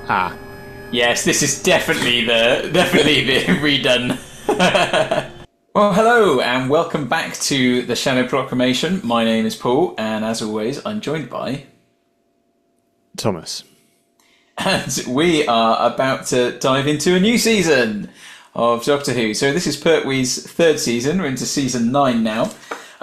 Ah. Yes, this is definitely the redone. Well, hello and welcome back to the Shallow Proclamation. My name is Paul, and as always, I'm joined by Thomas. And we are about to dive into a new season of Doctor Who. So this is Pertwee's third season. We're into season 9 now.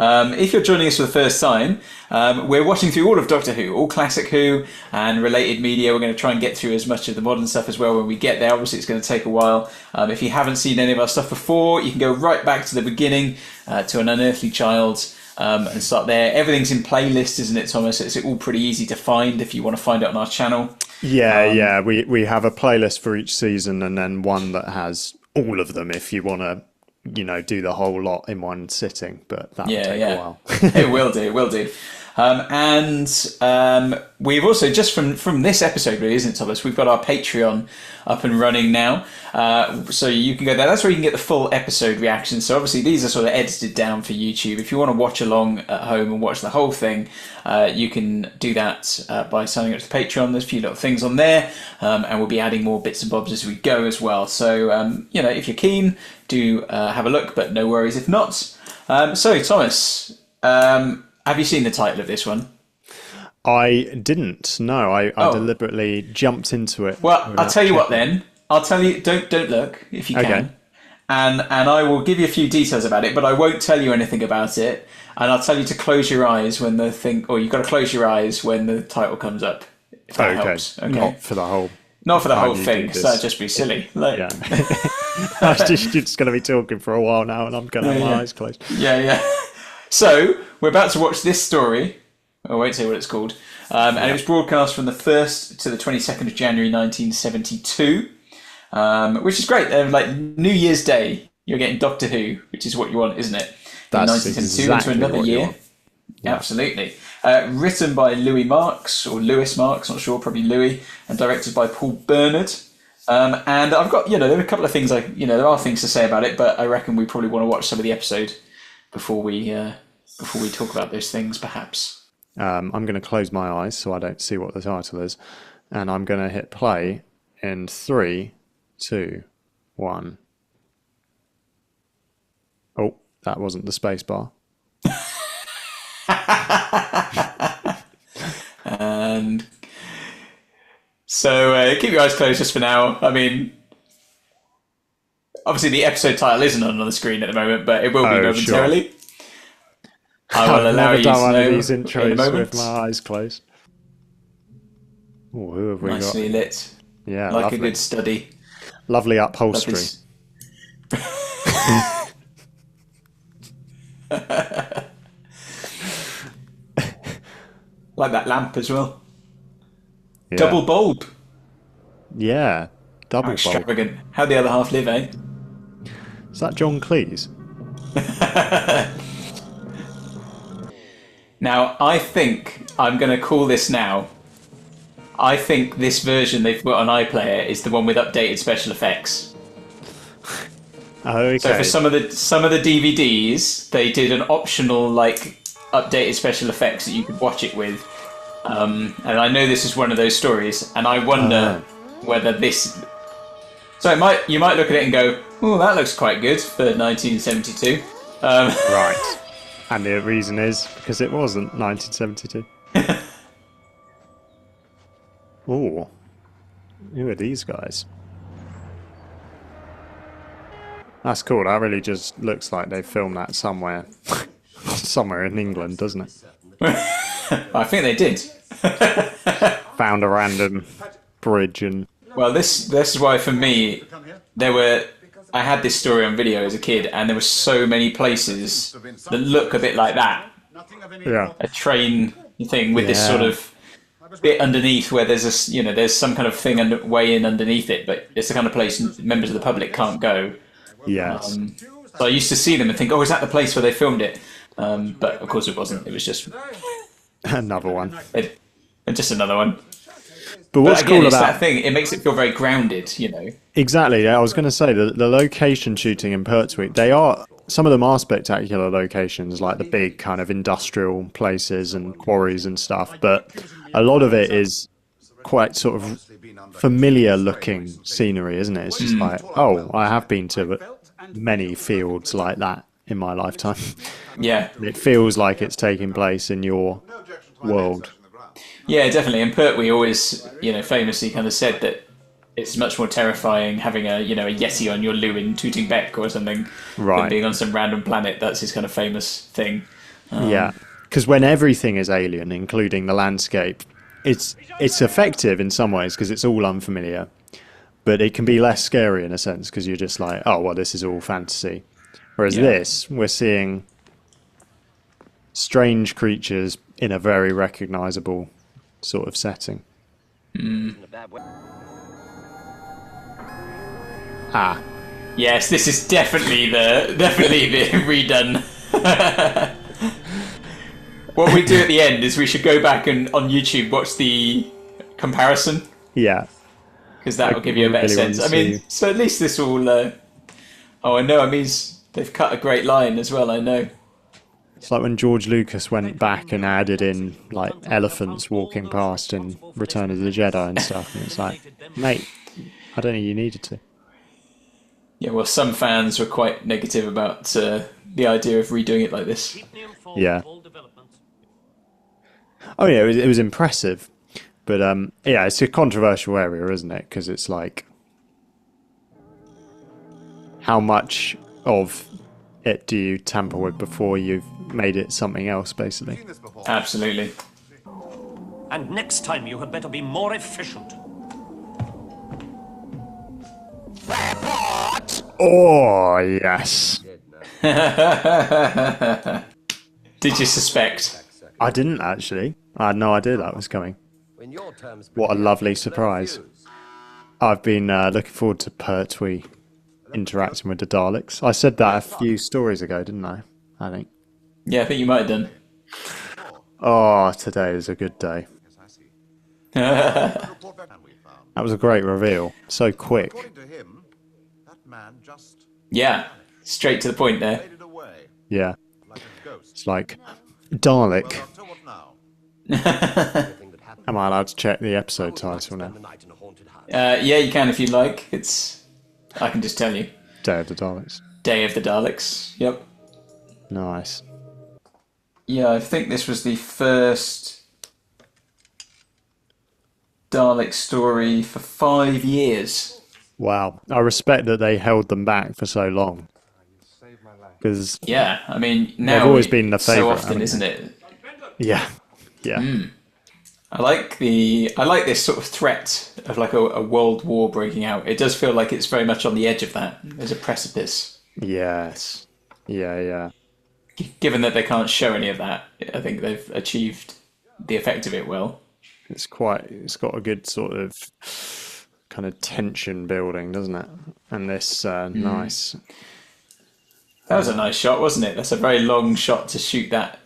If you're joining us for the first time, we're watching through all of Doctor Who, all classic Who and related media. We're going to try and get through as much of the modern stuff as well when we get there. Obviously, it's going to take a while. If you haven't seen any of our stuff before, you can go right back to the beginning, to An Unearthly Child, and start there. Everything's in playlist, isn't it, Thomas? It's all pretty easy to find if you want to find it on our channel. Yeah. We have a playlist for each season and then one that has all of them if you want to, do the whole lot in one sitting, but that will take a while. It will do. And we've also, just from this episode, really, isn't it, Thomas? We've got our Patreon up and running now. So you can go there. That's where you can get the full episode reactions. So obviously these are sort of edited down for YouTube. If you want to watch along at home and watch the whole thing, you can do that by signing up to Patreon. There's a few little things on there, and we'll be adding more bits and bobs as we go as well. So, if you're keen, do have a look, but no worries if not. So, Thomas, have you seen the title of this one? I didn't. No, I deliberately jumped into it. Well, I'll tell you what then. I'll tell you, don't look if you can. Okay. And I will give you a few details about it, but I won't tell you anything about it. And I'll tell you to close your eyes when the thing, or you've got to close your eyes when the title comes up. If that helps. Okay. Not for the whole. Not for the whole thing, because that'd just be silly. Yeah. I'm just going to be talking for a while now, and I'm going to have my eyes closed. Yeah. So we're about to watch this story. I won't say what it's called. And it was broadcast from the 1st to the 22nd of January 1972, which is great. Like New Year's Day, you're getting Doctor Who, which is what you want, isn't it? That's 1972 exactly into another year. Yeah. Absolutely. Written by Louis Marks, not sure, probably Louis, and directed by Paul Bernard. And I've got, there are a couple of things there are things to say about it, but I reckon we probably want to watch some of the episode before we talk about those things, perhaps. I'm going to close my eyes so I don't see what the title is, and I'm going to hit play in 3, 2, 1. Oh, that wasn't the space bar. And so keep your eyes closed just for now. I mean, obviously the episode title isn't on the screen at the moment, but it will be momentarily. Sure. I will allow you to know these intros with my eyes closed. Oh, who have we got? Nicely lit. Yeah, like lovely. A good study. Lovely upholstery. Like that lamp as well. Yeah. Double bulb. Yeah, double bulb. Extravagant. How'd the other half live, eh? Is that John Cleese? Now, I think I'm going to call this now. I think this version they've put on iPlayer is the one with updated special effects. Okay. So for some of the DVDs, they did an optional updated special effects that you could watch it with. And I know this is one of those stories, and I wonder whether this. So you might look at it and go, "Oh, that looks quite good for 1972." Right. And the reason is because it wasn't 1972. Oh, who are these guys? That's cool. That really just looks like they filmed that somewhere in England, doesn't it? I think they did. Found a random bridge and. Well, this is why for me I had this story on video as a kid, and there were so many places that look a bit like that. Yeah. A train thing with this sort of bit underneath where there's there's some kind of thing way in underneath it, but it's the kind of place members of the public can't go. Yes. So I used to see them and think, oh, is that the place where they filmed it? But of course it wasn't. It was just another one. Just another one. But what's again, cool it's about that thing? It makes it feel very grounded, Exactly. I was going to say the location shooting in Pertwee. Some of them are spectacular locations, like the big kind of industrial places and quarries and stuff. But a lot of it is quite sort of familiar looking scenery, isn't it? It's just like, oh, I have been to many fields like that in my lifetime. Yeah. It feels like it's taking place in your world. Yeah, definitely. And Pertwee always, famously kind of said that it's much more terrifying having a Yeti on your loo in Tooting Bec or something than being on some random planet. That's his kind of famous thing. Yeah, because when everything is alien, including the landscape, it's effective in some ways because it's all unfamiliar, but it can be less scary in a sense because you're just like, oh, well, this is all fantasy. Whereas this, we're seeing strange creatures in a very recognisable sort of setting. Ah. Yes, this is definitely the redone. What we do at the end is we should go back and on YouTube watch the comparison. Yeah. Because that will give you a better sense. I mean, so at least this will... oh, I know. I mean, they've cut a great line as well, I know. It's like when George Lucas went back and added in, like, elephants walking past in Return of the Jedi and stuff. And it's like, mate, I don't think you needed to. Yeah, well, some fans were quite negative about the idea of redoing it like this. Yeah. Oh, yeah, it was impressive. But, yeah, it's a controversial area, isn't it? Because it's like, how much of it do you tamper with before you've made it something else, basically? Absolutely. And next time you had better be more efficient. Oh, yes. Did you suspect? I didn't, actually. I had no idea that was coming. What a lovely surprise. I've been looking forward to Pertwee interacting with the Daleks. I said that a few stories ago, didn't I? I think. Yeah, I think you might have done. Oh, today is a good day. That was a great reveal. So quick. Yeah, straight to the point there. Yeah. It's like, Dalek. Am I allowed to check the episode title now? Yeah, you can if you like. I can just tell you. Day of the Daleks. Day of the Daleks. Yep. Nice. Yeah, I think this was the first Dalek story for 5 years. Wow. I respect that they held them back for so long. Because yeah, I mean, now they've always been the favourite. So often, isn't it? Yeah. Yeah. I like this sort of threat of like a world war breaking out. It does feel like it's very much on the edge of that. There's a precipice. Yes. Yeah. Given that they can't show any of that, I think they've achieved the effect of it well. It's got a good sort of kind of tension building, doesn't it? And this nice. That was a nice shot, wasn't it? That's a very long shot to shoot that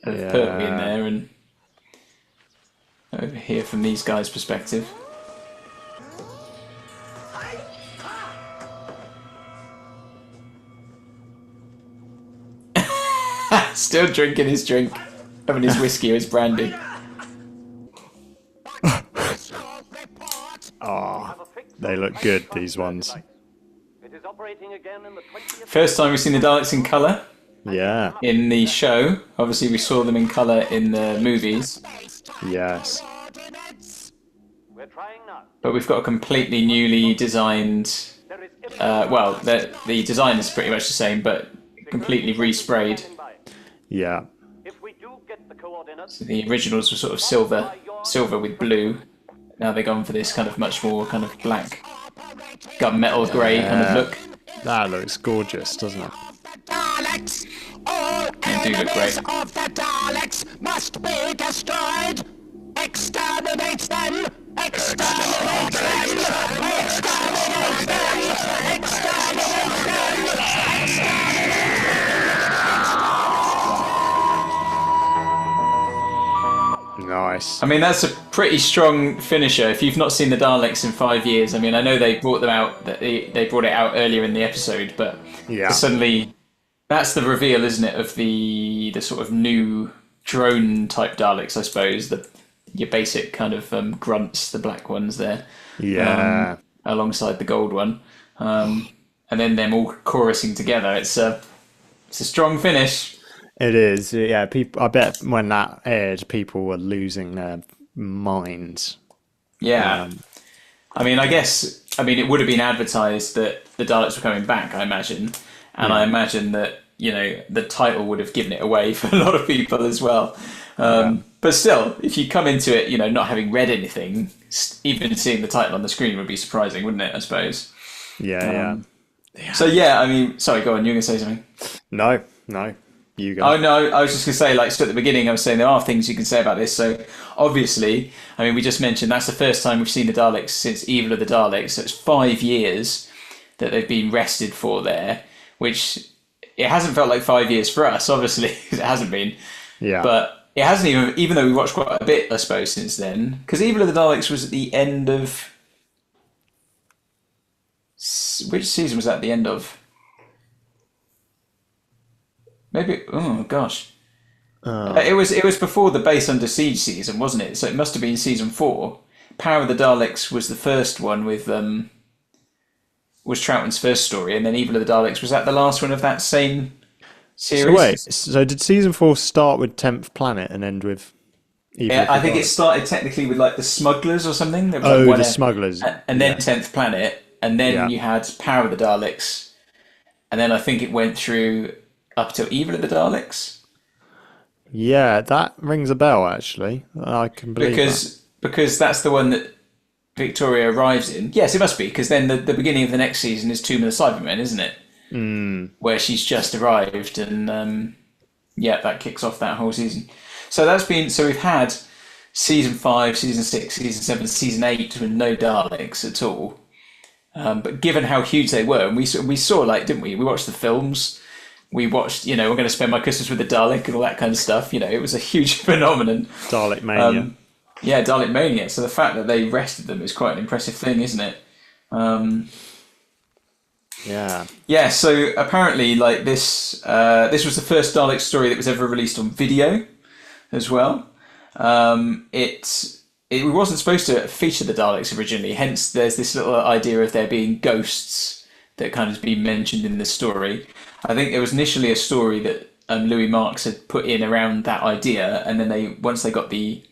of Pertwee in there, and over here from these guys' perspective. Still drinking his drink, having his whiskey or his brandy. They look good, these ones. First time we've seen the Daleks in colour. Yeah. In the show. Obviously we saw them in colour in the movies. Yes. But we've got a completely newly designed... the design is pretty much the same, but completely resprayed. Yeah. So the originals were sort of silver with blue. Now they've gone for this kind of much more kind of black, gunmetal grey kind of look. That looks gorgeous, doesn't it? They do look great. Of the Daleks must be destroyed. Exterminate them. Exterminate them. Exterminate them. Exterminate them. Nice. I mean, that's a pretty strong finisher. If you've not seen the Daleks in 5 years, I mean, I know they brought them out. They brought it out earlier in the episode, but suddenly, that's the reveal, isn't it, of the sort of new drone type Daleks, I suppose. The your basic kind of grunts, the black ones there. Yeah. Alongside the gold one. And then them all chorusing together. It's a strong finish. It is. Yeah. People. I bet when that aired, people were losing their minds. Yeah. I mean, it would have been advertised that the Daleks were coming back, I imagine. And I imagine that, the title would have given it away for a lot of people as well. But still, if you come into it, not having read anything, even seeing the title on the screen would be surprising, wouldn't it, I suppose? Yeah. So, yeah, I mean, sorry, go on, you were going to say something? No. You go. Oh, no, I was just going to say, so at the beginning, I was saying there are things you can say about this. So, obviously, I mean, we just mentioned that's the first time we've seen the Daleks since Evil of the Daleks. So it's 5 years that they've been rested for there, which it hasn't felt like 5 years for us, obviously, because it hasn't been. Yeah. But it hasn't even though we watched quite a bit, I suppose, since then. Because Evil of the Daleks was at the end of... Which season was that at the end of? Maybe, oh gosh. It was before the Base Under Siege season, wasn't it? So it must have been season 4. Power of the Daleks was the first one with was Troughton's first story, and then Evil of the Daleks was that the last one of that same series? So wait, so did season 4 start with 10th Planet and end with Evil? I think it started technically with like the Smugglers or something. There was Oh, like the Smugglers. and then 10th Planet, and then you had Power of the Daleks, and then I think it went through up till Evil of the Daleks. Yeah, that rings a bell, actually. I can believe that. Because that's the one that Victoria arrives in. Yes, it must be, because then the beginning of the next season is Tomb of the Cybermen, isn't it? Where she's just arrived, and that kicks off that whole season. So we've had season 5, season 6, season 7, season 8 with no Daleks at all. But given how huge they were, and we saw didn't we? We watched the films. We watched, we're going to spend my Christmas with the Dalek and all that kind of stuff. It was a huge phenomenon. Dalek Mania. Dalek Mania. So the fact that they rested them is quite an impressive thing, isn't it? Yeah. Yeah, so apparently, this was the first Dalek story that was ever released on video as well. It wasn't supposed to feature the Daleks originally, hence there's this little idea of there being ghosts that kind of has been mentioned in the story. I think there was initially a story that Louis Marks had put in around that idea, and then once they got the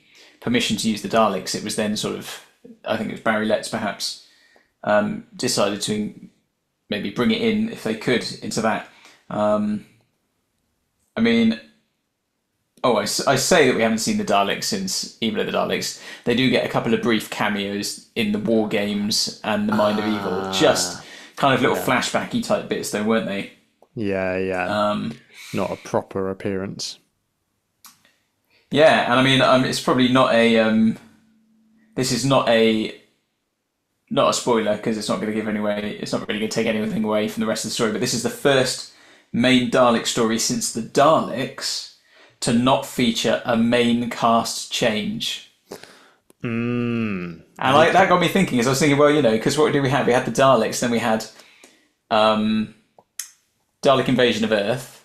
permission to use the Daleks, it was then sort of, I think it was Barry Letts perhaps, decided to maybe bring it in if they could into that. I say that we haven't seen the Daleks since Evil of the Daleks. They do get a couple of brief cameos in the War Games and the Mind of Evil, just kind of little flashbacky type bits though, weren't they? Yeah. Not a proper appearance. Yeah, and it's probably not a. This is not a spoiler because it's not going to give anyway. It's not really going to take anything away from the rest of the story. But this is the first main Dalek story since the Daleks to not feature a main cast change. And that got me thinking. As I was thinking, well, because what did we have? We had the Daleks, then we had Dalek Invasion of Earth,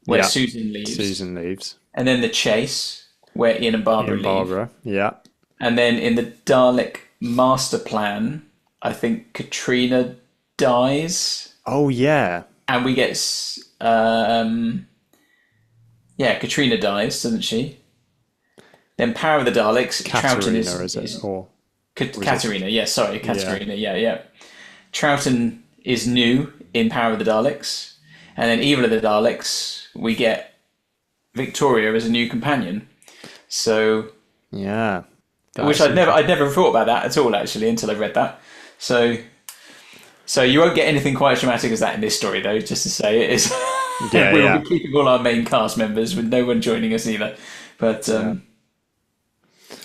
where Susan leaves. And then The Chase, where Ian and Barbara leave. Yeah. And then in the Dalek Master Plan, I think Katrina dies. Oh, yeah. And we get... Katrina dies, doesn't she? Then Power of the Daleks. Katarina, is it? Or Katarina, Katarina, yeah. Troughton is new in Power of the Daleks. And then Evil of the Daleks, we get Victoria as a new companion. So... Yeah. Which I'd never thought about that at all, actually, until I read that. So you won't get anything quite as dramatic as that in this story, though, just to say it is. We'll be keeping all our main cast members with no one joining us either. But, so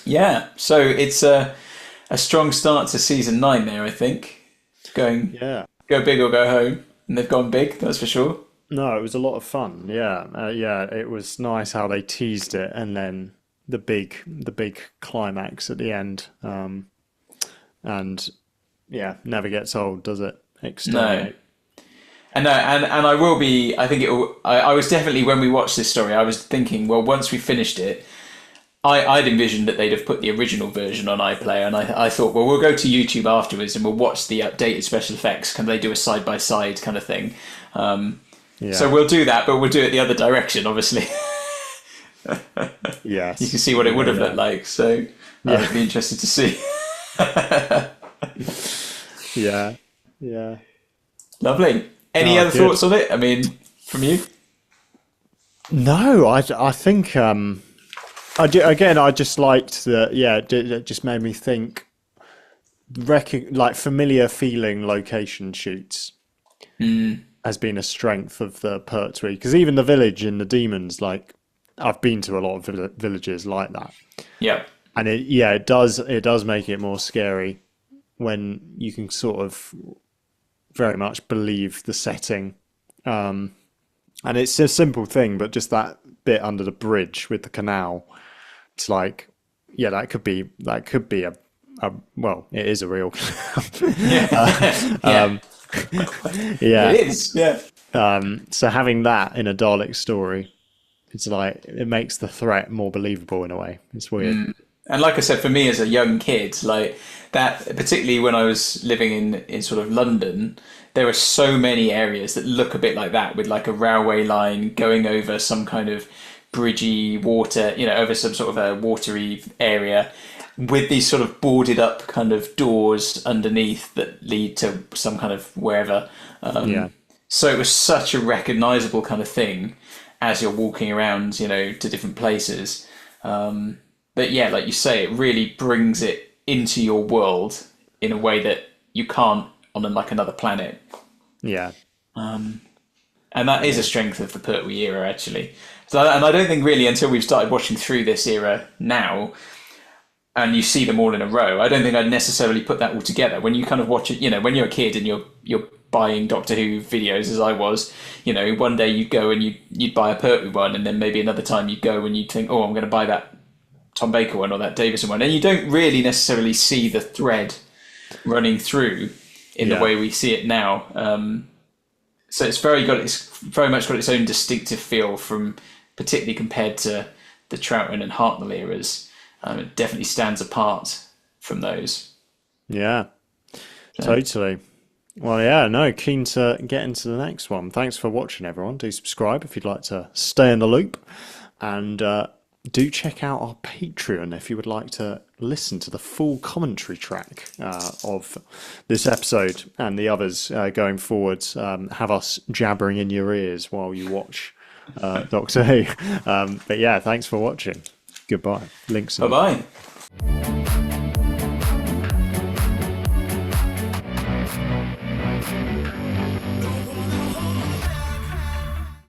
it's a strong start to season 9 there, I think. Go big or go home. And they've gone big, that's for sure. No, it was a lot of fun. Yeah. It was nice how they teased it and then the big climax at the end. Never gets old, does it? Exterminate. No. And I will be, I think I was definitely, when we watched this story, I was thinking, well, once we finished it, I'd envisioned that they'd have put the original version on iPlayer, and I thought, well, we'll go to YouTube afterwards and we'll watch the updated special effects. Can they do a side-by-side kind of thing? So we'll do that, but we'll do it the other direction, obviously. Yes. You can see what it would have looked like, so I'd be interested to see. Yeah. Lovely. Any other thoughts on it? I mean, from you? No, I think I just liked that. Yeah, it just made me think. Like familiar feeling location shoots has been a strength of the Pertwee, because even the village in the Demons, like I've been to a lot of villages like that. Yeah, and it does make it more scary when you can sort of very much believe the setting. And it's a simple thing, but just that bit under the bridge with the canal, it's like, yeah, that could be a well, it is a real canal. Yeah. It is. Yeah. So having that in a Dalek story, it's like it makes the threat more believable in a way. It's weird. And like I said, for me as a young kid, like that, particularly when I was living in sort of London, there are so many areas that look a bit like that, with like a railway line going over some kind of bridgy water, over some sort of a watery area, with these sort of boarded up kind of doors underneath that lead to some kind of wherever. So it was such a recognisable kind of thing as you're walking around, to different places. But yeah, like you say, it really brings it into your world in a way that you can't on like another planet. Yeah. And that is a strength of the Pertwee era, actually. And I don't think really until we've started watching through this era now, and you see them all in a row, I don't think I'd necessarily put that all together. When you kind of watch it, when you're a kid and you're buying Doctor Who videos, as I was, one day you'd go and you'd buy a Pertwee one, and then maybe another time you'd go and you'd think, oh, I'm going to buy that Tom Baker one or that Davison one, and you don't really necessarily see the thread running through in the way we see it now. So it's very much got its own distinctive feel, from particularly compared to the Troughton and Hartnell eras. It definitely stands apart from those. Yeah, totally. Well, yeah, no, keen to get into the next one. Thanks for watching, everyone. Do subscribe if you'd like to stay in the loop, and do check out our Patreon if you would like to listen to the full commentary track of this episode and the others going forwards. Have us jabbering in your ears while you watch Doctor Who. But yeah, thanks for watching. Goodbye. Links. Bye-bye.